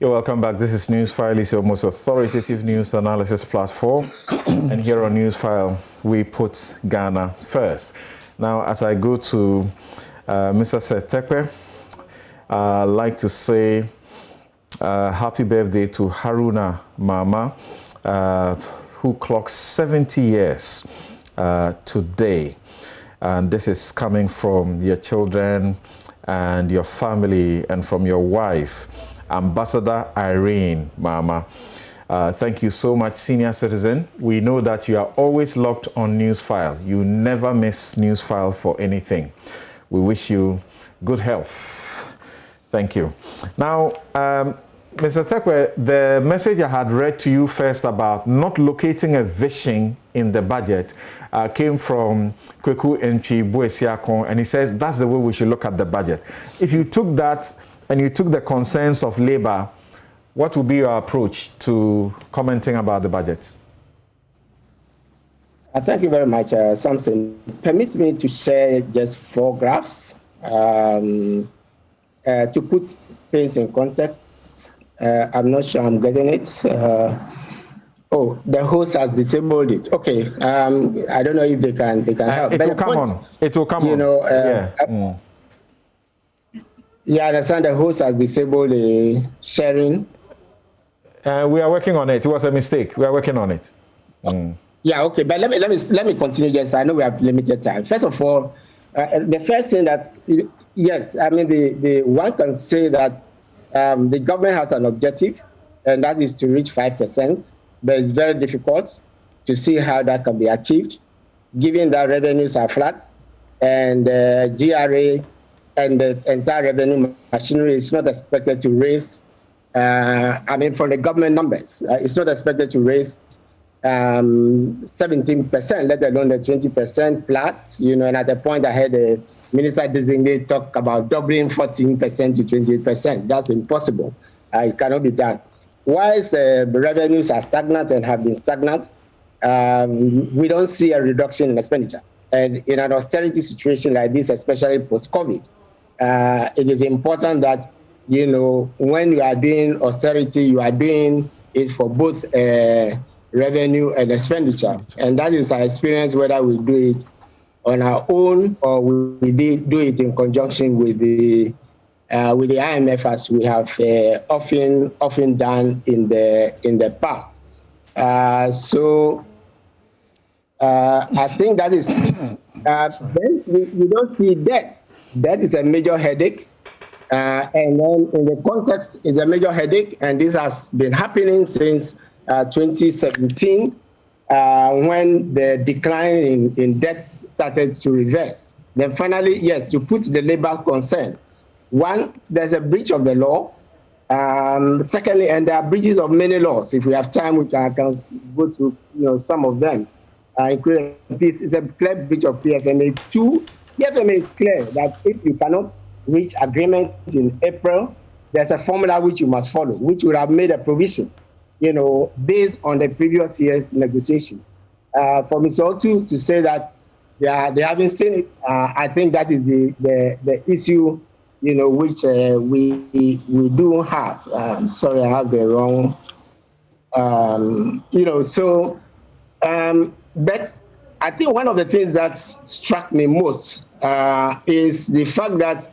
You're welcome back. This is Newsfile. It's your most authoritative news analysis platform. And here on Newsfile, we put Ghana first. Now, as I go to Mr. Terkper, I'd like to say happy birthday to Haruna Mama, who clocks 70 years today. And this is coming from your children and your family and from your wife, Ambassador Irene Mama. Thank you so much, senior citizen. We know that you are always locked on Newsfile. You never miss Newsfile for anything. We wish you good health. Thank you. Now, Mr. Terkper, the message I had read to you first about not locating a vision in the budget came from Kweku Entry Buesiakon, and he says that's the way we should look at the budget. If you took that and you took the concerns of Labour, what would be your approach to commenting about the budget? Thank you very much, Samson. Permit me to share just 4 graphs to put things in context. I'm not sure I'm getting it. Oh, the host has disabled it. Okay. I don't know if they can help. It will come on. It will come on. You know. Yeah, I understand the host has disabled the sharing. We are working on it. It was a mistake. We are working on it. Yeah. Okay. But let me continue. Just I know we have limited time. First of all, the first thing that yes, I mean the one can say that the government has an objective, and that is to reach 5%. But it's very difficult to see how that can be achieved, given that revenues are flat, and GRA and the entire revenue machinery is not expected to raise. I mean, from the government numbers, it's not expected to raise 17%, let alone the 20% plus. You know, and at the point I heard the minister designate talk about doubling 14% to 28%. That's impossible. It cannot be done. Whilst revenues are stagnant and have been stagnant, we don't see a reduction in expenditure. And in an austerity situation like this, especially post-COVID, it is important that, you know, when you are doing austerity, you are doing it for both revenue and expenditure. And that is our experience, whether we do it on our own or we do it in conjunction with the IMF, as we have often done in the past. So I think that is. Then we don't see debt. Debt is a major headache, and then in the context is a major headache, and this has been happening since 2017, when the decline in debt started to reverse. Then finally, yes, you put the Labour concern. One, there's a breach of the law. Secondly, and there are breaches of many laws. If we have time, we can go through some of them. Including this is a clear breach of PFMA. 2, PFMA is clear that if you cannot reach agreement in April, there's a formula which you must follow, which would have made a provision, based on the previous year's negotiation. For Mr. Otu to say that they haven't seen it, I think that is the issue, which we do have. Sorry, I have the wrong, but I think one of the things that struck me most is the fact that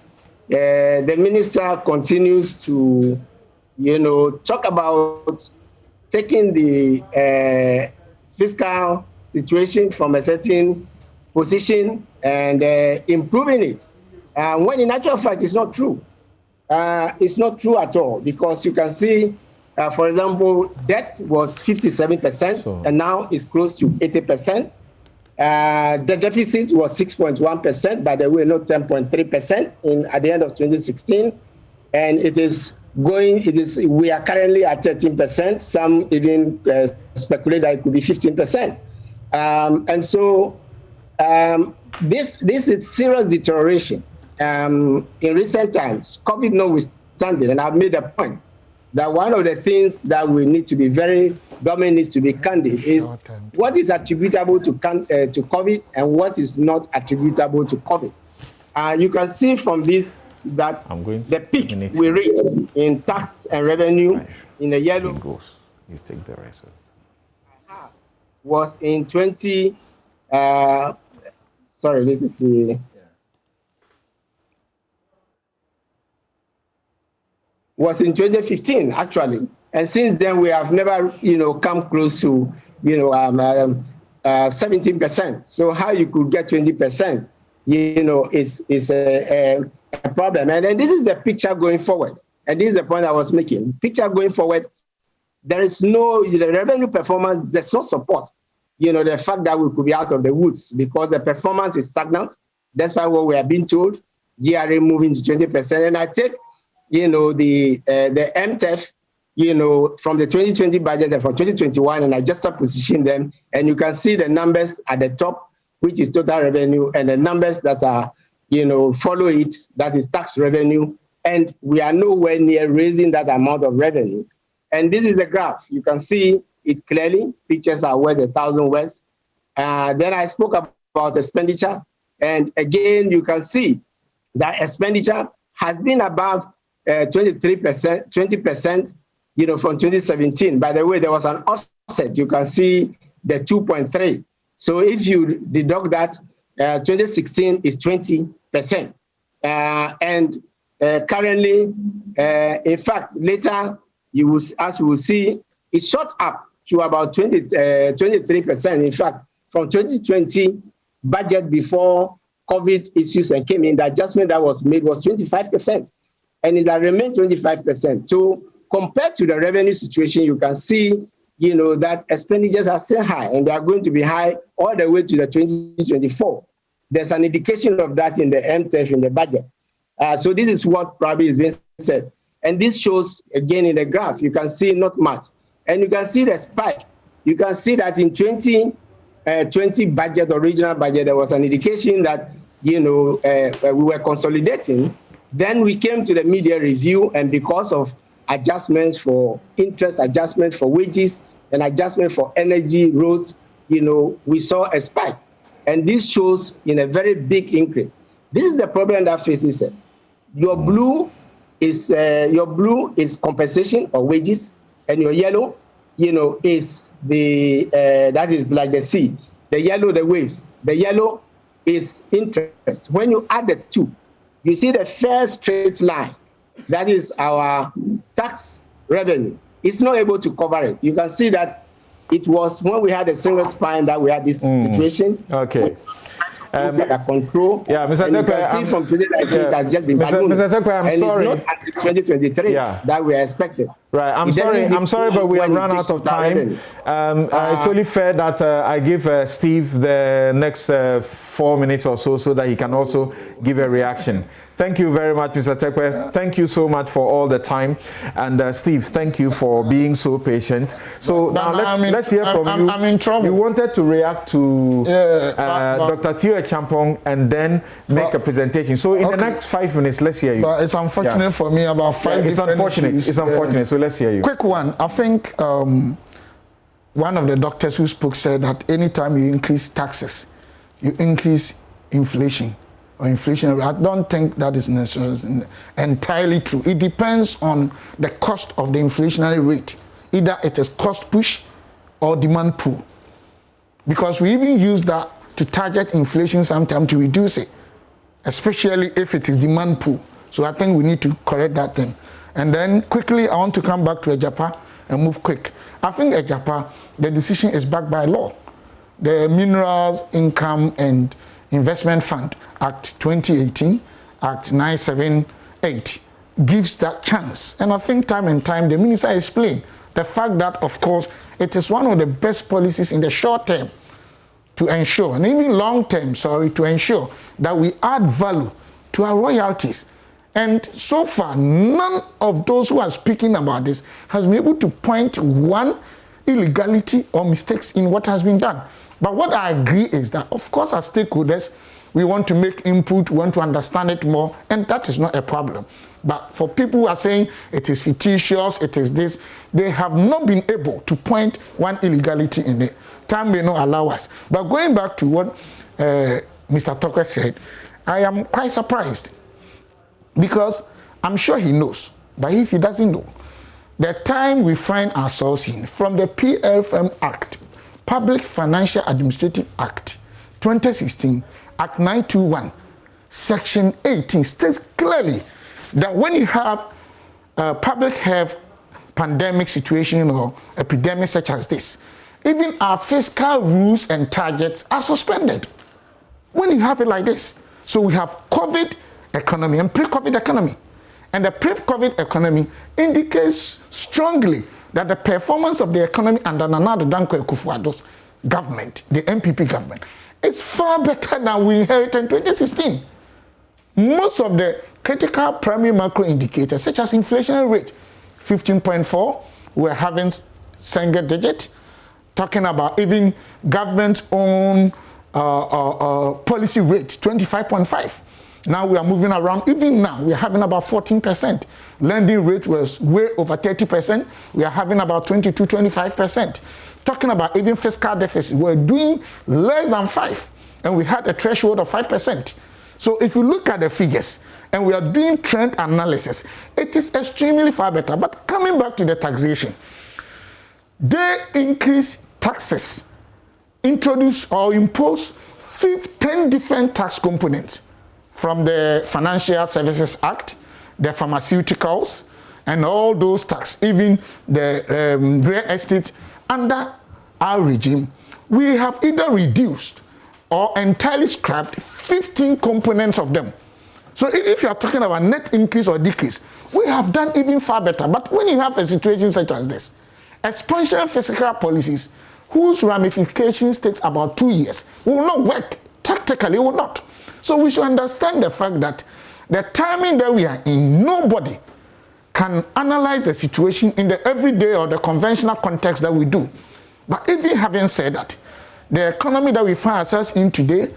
the minister continues to, talk about taking the fiscal situation from a certain position and improving it. When in actual fact, it's not true. It's not true at all, because you can see, for example, debt was 57%, and now it's close to 80%. The deficit was 6.1%, by the way, not 10.3% at the end of 2016. And we are currently at 13%. Some even speculate that it could be 15%. And so this is serious deterioration. In recent times, COVID notwithstanding, and I've made a point that one of the things that we need to be government needs to be candid is what is attributable to COVID and what is not attributable to COVID. You can see from this that the peak we reached in tax and revenue in the yellow you take the rest of it. Was in 20 sorry, this is was in 2015 actually, and since then we have never come close to 17%. So how you could get 20%, is a problem. And then this is the picture going forward, and this is the point I was making. Picture going forward, there is no the revenue performance. There's no support. The fact that we could be out of the woods because the performance is stagnant. That's why what we are being told, GRA moving to 20%. And I take, the MTEF, from the 2020 budget and from 2021, and I just position them, and you can see the numbers at the top, which is total revenue, and the numbers that are, follow it, that is tax revenue, and we are nowhere near raising that amount of revenue. And this is a graph. You can see it clearly. Pictures are worth 1,000 words. Then I spoke about expenditure, and again, you can see that expenditure has been above 23%, 20%, from 2017. By the way, there was an offset. You can see the 2.3. So if you deduct that, 2016 is 20%. And currently, in fact, later, as we will see, it shot up to about 23%. In fact, from 2020 budget before COVID issues and came in, the adjustment that was made was 25%, and it has remained 25%. So compared to the revenue situation, you can see, that expenditures are still high, and they are going to be high all the way to the 2024. There's an indication of that in the MTEF in the budget. So this is what probably is being said. And this shows, again, in the graph, you can see not much. And you can see the spike. You can see that in 2020 budget, original budget, there was an indication that, we were consolidating. Then we came to the media review, and because of adjustments for interest, adjustments for wages, and adjustment for energy, roads, we saw a spike. And this shows in a very big increase. This is the problem that faces us. Your blue is compensation or wages, and your yellow, is the that is like the sea. The yellow, the waves. The yellow is interest. When you add the two, you see the first straight line. That is our tax revenue. It's not able to cover it. You can see that it was when we had a single spine that we had this situation. Okay. Control. Yeah, Mr. And you can see from today that it has just been Mr. Terkper, I'm sorry. It's not until 2023 that we are expecting. Right, I'm sorry, but we have run out of time. It's only fair that I give Steve the next 4 minutes or so that he can also give a reaction. Thank you very much, Mr. Terkper. Thank you so much for all the time. And Steve, thank you for being so patient. So now let's hear from you. I'm in trouble. You wanted to react to Dr. Theo Champong and then make a presentation. So in the next 5 minutes, let's hear you. But it's unfortunate for me about five It's unfortunate. Issues. It's unfortunate. So let's hear you. Quick one. I think one of the doctors who spoke said that anytime you increase taxes, you increase inflation. Or inflation. I don't think that is necessarily entirely true. It depends on the cost of the inflationary rate. Either it is cost push or demand pull. Because we even use that to target inflation sometimes to reduce it, especially if it is demand pull. So I think we need to correct that thing. And then quickly, I want to come back to Ejapa and move quick. I think Ejapa, the decision is backed by law. The Minerals Income and Investment Fund Act 2018, Act 978, gives that chance. And I think time and time the minister explained the fact that, of course, it is one of the best policies in the short term to ensure, and even long term, to ensure that we add value to our royalties. And so far, none of those who are speaking about this has been able to point one illegality or mistakes in what has been done. But what I agree is that, of course, as stakeholders, we want to make input, we want to understand it more, and that is not a problem. But for people who are saying it is fictitious, it is this, they have not been able to point one illegality in it. Time may not allow us. But going back to what Mr. Terkper said, I am quite surprised Because I'm sure he knows, but if he doesn't know, the time we find ourselves in, from the PFM Act, Public Financial Administrative Act, 2016, Act 921, Section 18 states clearly that when you have a public health pandemic situation or epidemic such as this, even our fiscal rules and targets are suspended. When you have it like this, so we have COVID economy and pre-COVID economy. And the pre-COVID economy indicates strongly that the performance of the economy under Nana Addo Dankwa Akufo-Addo's government, the MPP government, is far better than we inherited in 2016. Most of the critical primary macro indicators, such as inflation rate, 15.4, we're having single digit, talking about even government's own policy rate, 25.5. Now we are moving around, even now we are having about 14%. Lending rate was way over 30%. We are having about 22-25%. Talking about even fiscal deficit, we're doing less than 5, and we had a threshold of 5%. So if you look at the figures, and we are doing trend analysis, it is extremely far better. But coming back to the taxation, they increase taxes, introduce or impose 10 different tax components, from the Financial Services Act, the pharmaceuticals, and all those taxes, even the real estate. Under our regime, we have either reduced or entirely scrapped 15 components of them. So if you are talking about net increase or decrease, we have done even far better. But when you have a situation such as this, expansionary fiscal policies, whose ramifications takes about 2 years, will not work. Tactically, will not. So we should understand the fact that the timing that we are in, nobody can analyze the situation in the everyday or the conventional context that we do. But even having said that, the economy that we find ourselves in today,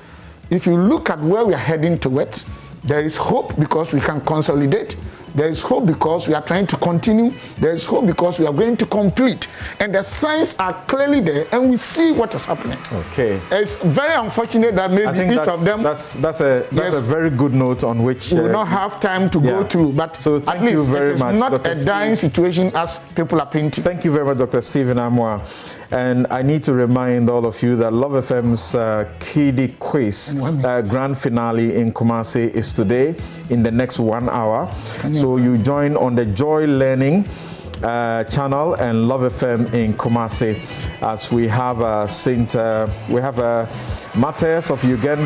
if you look at where we are heading towards, there is hope because we can consolidate. There is hope because we are trying to continue. There is hope because we are going to complete. And the signs are clearly there, and we see what is happening. Okay. It's very unfortunate that maybe each of them... That's a very good note on which... we will not have time to go through, but so at least it is not Dr. a dying situation as people are painting. Thank you very much, Dr. Stephen Amoah. And I need to remind all of you that Love FM's Kiddie Quiz grand finale in Kumasi is today in the next 1 hour. So you join on the Joy Learning channel and Love FM in Kumasi as we have Matthias of Uganda.